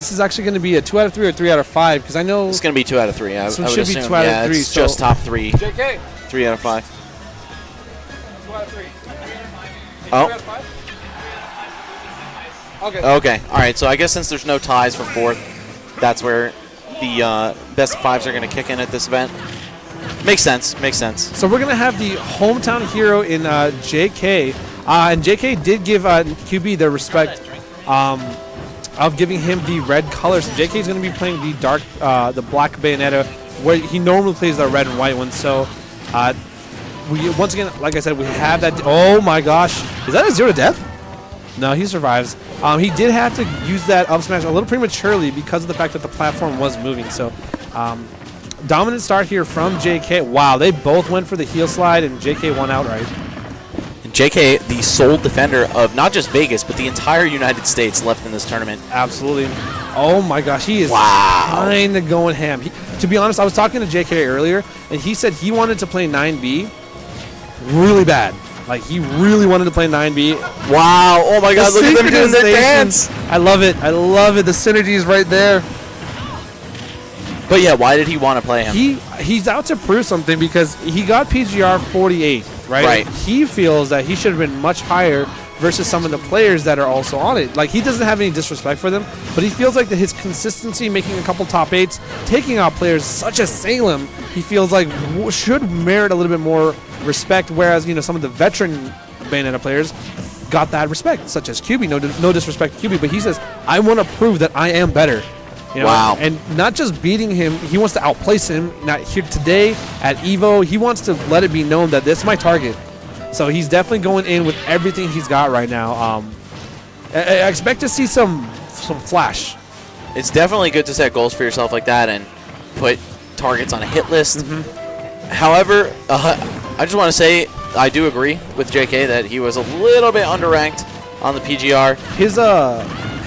This is actually going to be a 2 out of 3 or 3 out of 5 because I know It's going to be 2 out of 3. this I one would should be assume. 2 out Yeah, of 3. it's just top 3. JK, 3 out of 5. 2 out of 3. Oh. 3 out of 5? Okay. Okay. All right. So I guess since there's no ties for 4th, that's where the best of 5s are going to kick in at this event. Makes sense. Makes sense. So we're going to have the hometown hero in JK. And JK did give QB the respect of giving him the red colors. So JK is going to be playing the the black Bayonetta, where he normally plays the red and white one. So we once again, like I said, we have that. Oh my gosh, is that a 0 to death? No, he survives. He did have to use that up smash a little prematurely because of the fact that the platform was moving. So dominant start here from JK. Wow, they both went for the heel slide, and JK won outright. JK, the sole defender of not just Vegas, but the entire United States left in this tournament. Absolutely. Oh my gosh, he is Wow. kind of going ham. To be honest, I was talking to JK earlier, and he said he wanted to play 9B really bad. Like, he really wanted to play 9B. Wow. Oh my God, look at them doing their dance. I love it. I love it. The synergy is right there. But yeah, why did he want to play him? He's out to prove something because he got PGR 48, right? Right. He feels that he should have been much higher versus some of the players that are also on it. Like, he doesn't have any disrespect for them, but he feels like that his consistency, making a couple top 8s, taking out players such as Salem, he feels like should merit a little bit more respect, whereas, you know, some of the veteran Bayonetta players got that respect, such as QB. No disrespect to QB, but he says, I want to prove that I am better. You know, wow. And not just beating him, he wants to outplace him. Not here today at EVO, he wants to let it be known that this is my target. So he's definitely going in with everything he's got right now. I expect to see some flash. It's definitely good to set goals for yourself like that and put targets on a hit list. However, I just want to say I do agree with JK that he was a little bit underranked on the PGR.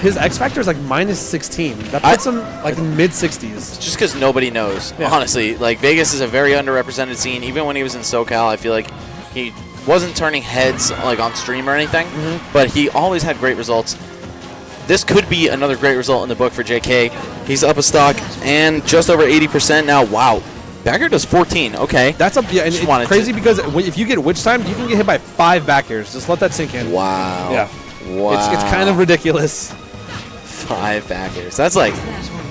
His X Factor is like -16. That puts him like in mid-60s. Just because nobody knows, honestly. Like, Vegas is a very underrepresented scene. Even when he was in SoCal, I feel like he wasn't turning heads like on stream or anything, but he always had great results. This could be another great result in the book for JK. He's up a stock and just over 80% now. Wow. Backer does 14. Okay. That's up. Yeah, and it's crazy because if you get witch time, you can get hit by 5 back airs. Just let that sink in. Wow. Yeah. Wow. It's kind of ridiculous. 5 back airs. That's like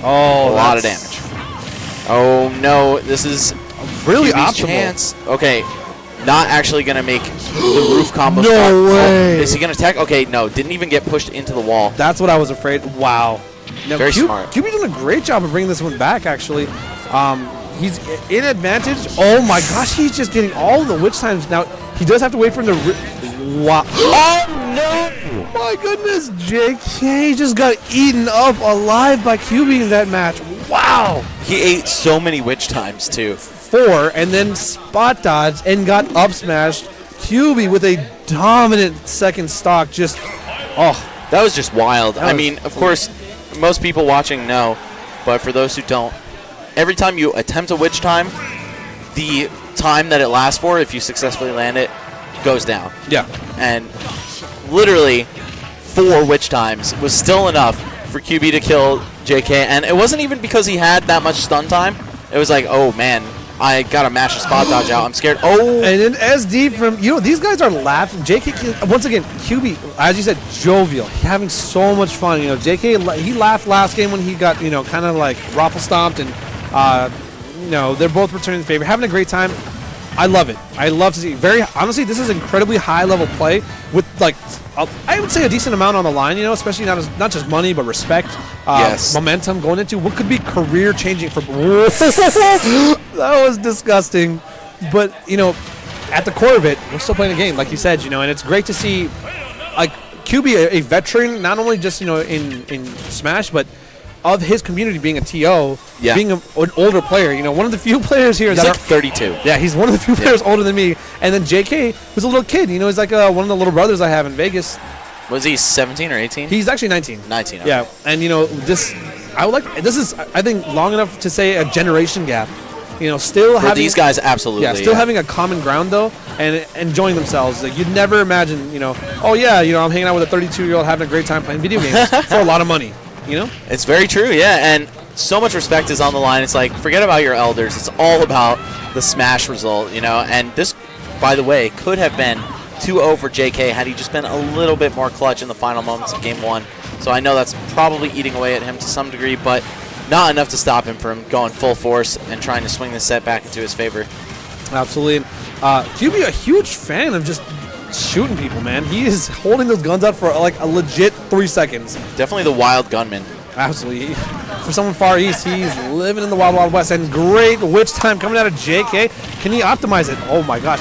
a lot of damage. Oh no, this is really QB's optimal. chance. Okay. Not actually going to make the roof combo. No way. Oh, is he going to attack? Okay, no. Didn't even get pushed into the wall. That's what I was afraid. Wow. Now, Very smart. QB doing a great job of bringing this one back, actually. He's in advantage. Oh, my gosh. He's just getting all the witch times. Now, he does have to wait for him to... Wow. Oh, no. My goodness. JK just got eaten up alive by QB in that match. Wow. He ate so many witch times, too. 4 and then spot dodged and got up smashed. QB with a dominant second stock. Just, that was just wild. I mean, of course, most people watching know, but for those who don't, every time you attempt a witch time, the time that it lasts for, if you successfully land it, goes down. Yeah. And literally 4 witch times was still enough for QB to kill JK, and it wasn't even because he had that much stun time. It was like, oh man, I gotta mash a spot dodge out. I'm scared. Oh, and then SD from these guys are laughing. JK once again, QB, as you said, jovial, having so much fun. JK, he laughed last game when he got kind of like raffle stomped, and they're both returning the favor, having a great time. I love it. I love to see. Very honestly, this is incredibly high level play with I would say a decent amount on the line. Especially not just money but respect, momentum going into what could be career changing for. That was disgusting, but at the core of it, we're still playing a game, like you said. And it's great to see like QB, a veteran, not only just in Smash, but of his community, being a TO, being an older player. One of the few players here he's that like 32. Yeah, he's one of the few players older than me. And then JK, who's a little kid. He's like one of the little brothers I have in Vegas. Was he 17 or 18? He's actually 19. 19. Okay. Yeah, and this is, I think, long enough to say a generation gap. Still for having these guys, absolutely. Yeah, still having a common ground though, and enjoying themselves. Like, you'd never imagine, I'm hanging out with a 32-year-old having a great time playing video games for a lot of money. you know? It's very true, yeah, and so much respect is on the line. It's like, forget about your elders. It's all about the smash result, you know? And this, by the way, could have been 2-0 for JK had he just been a little bit more clutch in the final moments of Game 1. So I know that's probably eating away at him to some degree, but not enough to stop him from going full force and trying to swing the set back into his favor. Absolutely. QB, a huge fan of just shooting people, man. He is holding those guns up for like a legit 3 seconds. Definitely the wild gunman. Absolutely. For someone Far East, he's living in the Wild Wild West. And great witch time coming out of JK. Can he optimize it? Oh my gosh.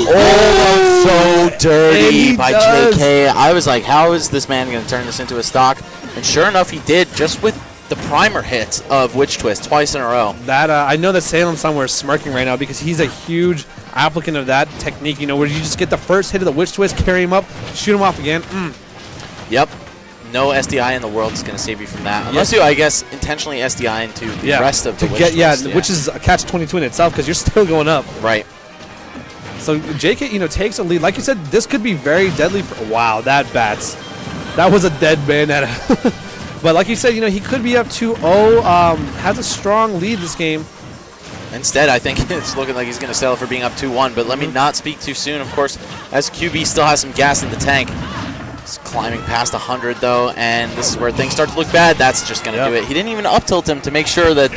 Oh, so dirty by does. JK. I was like, how is this man going to turn this into a stock? And sure enough, he did, just with the primer hit of Witch Twist twice in a row. That I know that Salem somewhere is smirking right now because he's a huge applicant of that technique, you know, where you just get the first hit of the Witch Twist, carry him up, shoot him off again. Yep. No SDI in the world is going to save you from that. Unless you, I guess, intentionally SDI into the rest of the Witch Twist. Which is a catch-22 in itself because you're still going up. Right. So JK, you know, takes a lead. Like you said, this could be very deadly. Wow, that bats. That was a dead Bayonetta. But like you said, you know, he could be up 2-0. Has a strong lead this game. Instead, I think it's looking like he's going to settle for being up 2-1. But let me not speak too soon, of course, as QB still has some gas in the tank. He's climbing past 100, though, and this is where things start to look bad. That's just going to do it. He didn't even up-tilt him to make sure that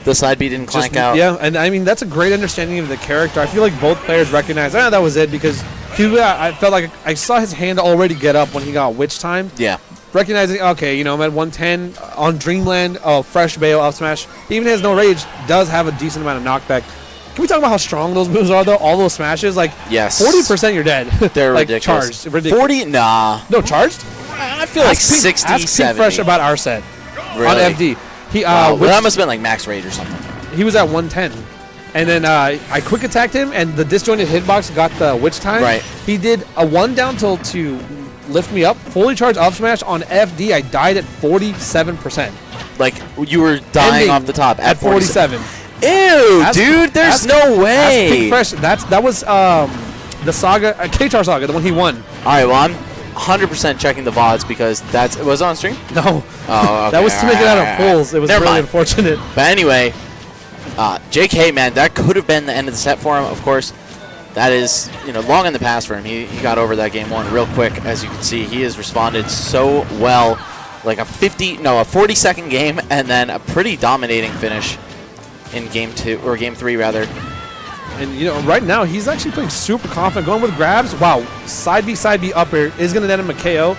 the side B didn't clank out. Yeah, and I mean, that's a great understanding of the character. I feel like both players recognize, that was it, because I felt like I saw his hand already get up when he got witch time. Yeah. Recognizing, okay, you know, I'm at 110 on Dreamland, fresh Bayo up smash. Even has no rage, does have a decent amount of knockback. Can we talk about how strong those moves are, though? All those smashes, like, yes, 40% you're dead. They're like ridiculous. Charged. Ridiculous. 40? Nah. No, charged? I feel like 60, ask 70. Fresh about our set really? On FD. He, well, that must have been like max rage or something. He was at 110. And then I quick attacked him, and the disjointed hitbox got the witch time. Right. He did a 1 down tilt to lift me up. Fully charged up smash on FD. I died at 47%. Like, you were dying off the top at 47. Ew, dude, there's no way. Fresh. That was the saga, K-Char Saga, the one he won. All right, well, I'm 100% checking the VODs because it was on stream? No. Oh, okay. That was to make it out of pulls. It was really unfortunate. But anyway, JK, man, that could have been the end of the set for him. Of course, that is, you know, long in the past for him. He got over that Game 1 real quick. As you can see, he has responded so well. Like a 40-second game and then a pretty dominating finish in Game 2, or Game 3, rather. And, you know, right now, he's actually playing super confident, going with grabs. Wow, side B up air is going to net him a KO.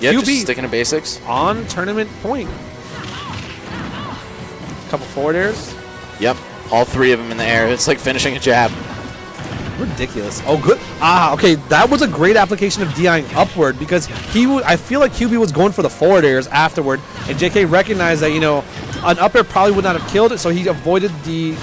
Yeah, just sticking to basics. On tournament point. Couple forward airs. Yep, all 3 of them in the air. It's like finishing a jab. Ridiculous. Oh, good. Okay, that was a great application of DIing upward because I feel like QB was going for the forward airs afterward, and JK recognized that, you know, an up air probably would not have killed it, so he avoided the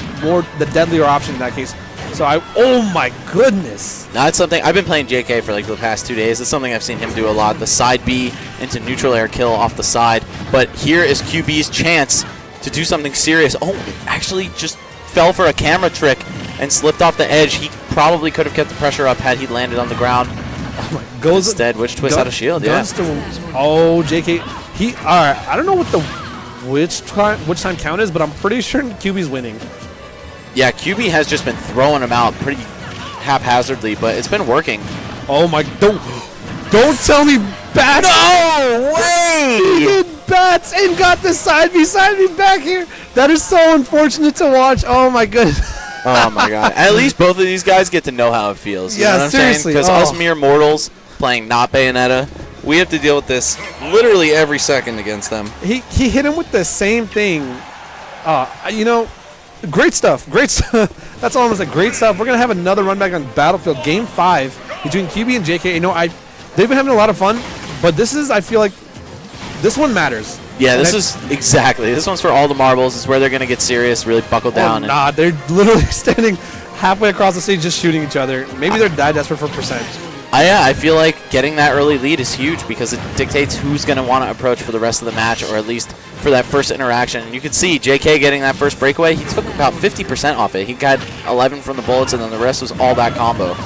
deadlier option in that case. So oh my goodness. Now that's something, I've been playing JK for like the past 2 days. It's something I've seen him do a lot, the side B into neutral air kill off the side. But here is QB's chance to do something serious. Oh, it actually just fell for a camera trick and slipped off the edge. He probably could have kept the pressure up had he landed on the ground. Oh my, goes instead, Witch Twist out of shield. Yeah. JK. All right. I don't know what the which time count is, but I'm pretty sure QB's winning. Yeah, QB has just been throwing him out pretty haphazardly, but it's been working. Oh my! Don't tell me bats. No way! He did bats and got the side B back here. That is so unfortunate to watch. Oh my goodness. Oh my god! At least both of these guys get to know how it feels. You know what I'm seriously. Because us mere mortals playing not Bayonetta, we have to deal with this literally every second against them. He hit him with the same thing. You know, great stuff. Great stuff. That's all I'm gonna say. Great stuff. We're gonna have another run back on Battlefield Game 5 between QB and JK. You know, they've been having a lot of fun, but I feel like this one matters. Yeah, this one's for all the marbles. It's where they're going to get serious, really buckle down. They're literally standing halfway across the stage just shooting each other. Maybe they're that desperate for percent. I feel like getting that early lead is huge because it dictates who's going to want to approach for the rest of the match, or at least for that first interaction. And you can see JK getting that first breakaway. He took about 50% off it. He got 11 from the bullets, and then the rest was all that combo.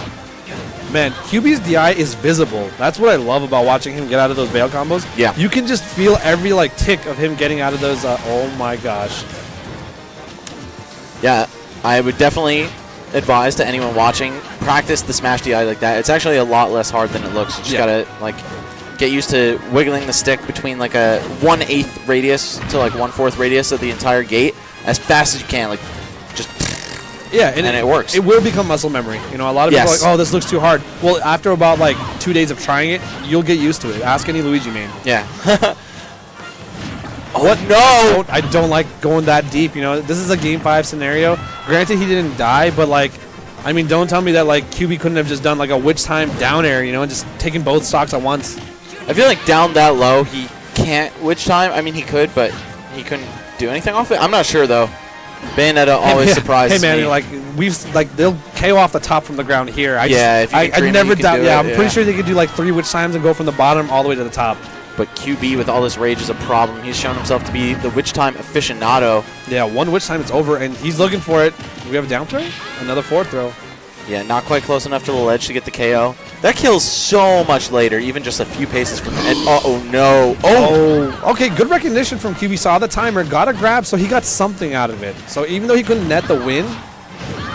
Man, QB's DI is visible. That's what I love about watching him get out of those bail combos. Yeah. You can just feel every like tick of him getting out of those. Oh my gosh. Yeah, I would definitely advise to anyone watching, practice the smash DI like that. It's actually a lot less hard than it looks. You just gotta like get used to wiggling the stick between like a 1/8 radius to like 1/4 radius of the entire gate as fast as you can. Like just. Yeah, and it works. It will become muscle memory. You know, a lot of people are like, oh, this looks too hard. Well, after about like 2 days of trying it, you'll get used to it. Ask any Luigi main. Yeah. What? No! I don't like going that deep. You know, this is a Game 5 scenario. Granted, he didn't die, but like, I mean, don't tell me that like QB couldn't have just done like a witch time down air, you know, and just taken both stocks at once. I feel like down that low, he can't witch time. I mean, he could, but he couldn't do anything off it. I'm not sure though. Bayonetta always surprises me. Hey man, like they'll KO off the top from the ground here. If you never doubt. Yeah, I'm yeah. pretty sure they could do like 3 witch times and go from the bottom all the way to the top. But QB with all this rage is a problem. He's shown himself to be the witch time aficionado. Yeah, 1 witch time, it's over, and he's looking for it. Do we have a down throw? Another forward throw. Yeah, not quite close enough to the ledge to get the KO. That kills so much later, even just a few paces from the end. Uh-oh, no. Oh, okay, good recognition from QB. Saw the timer, got a grab, so he got something out of it. So even though he couldn't net the win,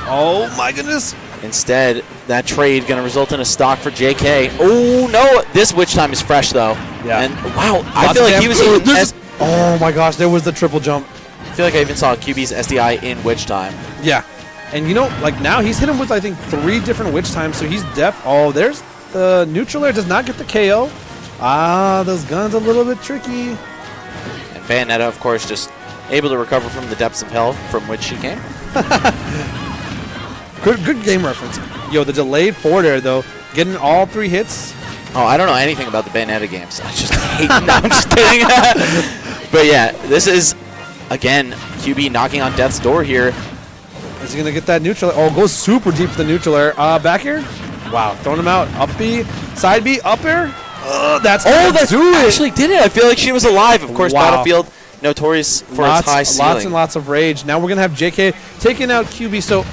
oh my goodness. Instead, that trade going to result in a stock for JK. Oh, no. This witch time is fresh, though. Yeah. And, wow, I feel like he was even... Oh, my gosh, there was the triple jump. I feel like I even saw QB's SDI in witch time. Yeah. And, you know, like now he's hit him with, I think, 3 different witch times, so he's def. Oh, there's the neutral air. Does not get the KO. Ah, those guns a little bit tricky. And Bayonetta, of course, just able to recover from the depths of hell from which she came. Good game reference. Yo, the delayed forward air, though, getting all 3 hits. Oh, I don't know anything about the Bayonetta games. I just hate them. No, I'm just kidding. But, yeah, this is, again, QB knocking on death's door here. Is he going to get that neutral air? Oh, goes super deep for the neutral air. Back air? Wow, throwing him out. Up B, side B, up air. That's actually did it. I feel like she was alive. Of course, wow. Battlefield, notorious for its high ceiling. Lots and lots of rage. Now we're going to have JK taking out QB. So